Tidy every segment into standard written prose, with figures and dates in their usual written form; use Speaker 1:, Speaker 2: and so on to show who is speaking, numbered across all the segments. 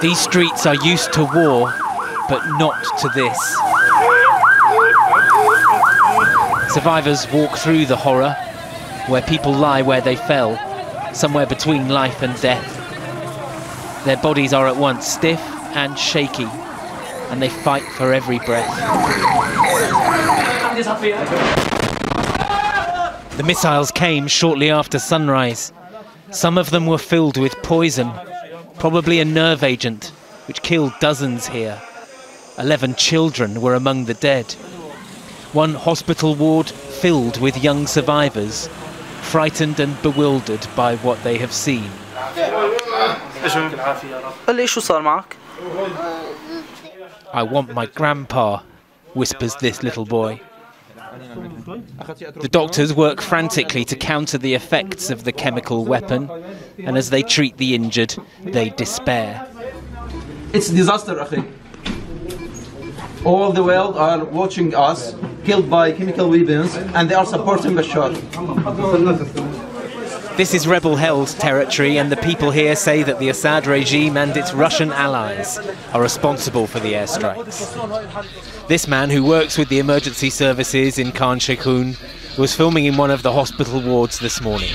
Speaker 1: These streets are used to war, but not to this. Survivors walk through the horror, where people lie where they fell, somewhere between life and death. Their bodies are at once stiff and shaky, and they fight for every breath. The missiles came shortly after sunrise. Some of them were filled with poison, probably a nerve agent, which killed dozens here. 11 children were among the dead. One hospital ward filled with young survivors, frightened and bewildered by what they have seen. I want my grandpa, whispers this little boy. The doctors work frantically to counter the effects of the chemical weapon, and as they treat the injured, they despair.
Speaker 2: It's a disaster, akhi. All the world are watching us, killed by chemical weapons, and they are supporting Bashar.
Speaker 1: This is rebel-held territory, and the people here say that the Assad regime and its Russian allies are responsible for the airstrikes. This man, who works with the emergency services in Khan Sheikhoun, was filming in one of the hospital wards this morning.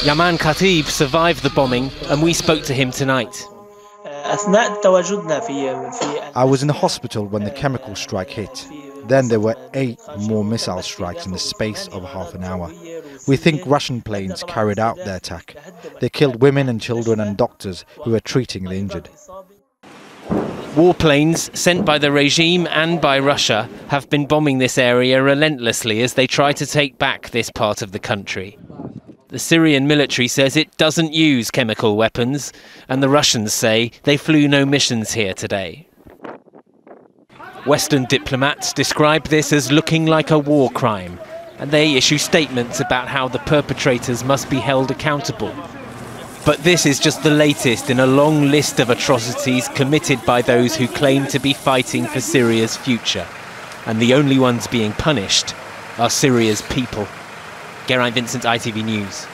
Speaker 1: Yaman Khatib survived the bombing, and we spoke to him tonight.
Speaker 3: I was in the hospital when the chemical strike hit. Then there were 8 more missile strikes in the space of half an hour. We think Russian planes carried out their attack. They killed women and children and doctors who were treating the injured.
Speaker 1: Warplanes sent by the regime and by Russia have been bombing this area relentlessly as they try to take back this part of the country. The Syrian military says it doesn't use chemical weapons, and the Russians say they flew no missions here today. Western diplomats describe this as looking like a war crime, and they issue statements about how the perpetrators must be held accountable. But this is just the latest in a long list of atrocities committed by those who claim to be fighting for Syria's future. And the only ones being punished are Syria's people. Geraint Vincent, ITV News.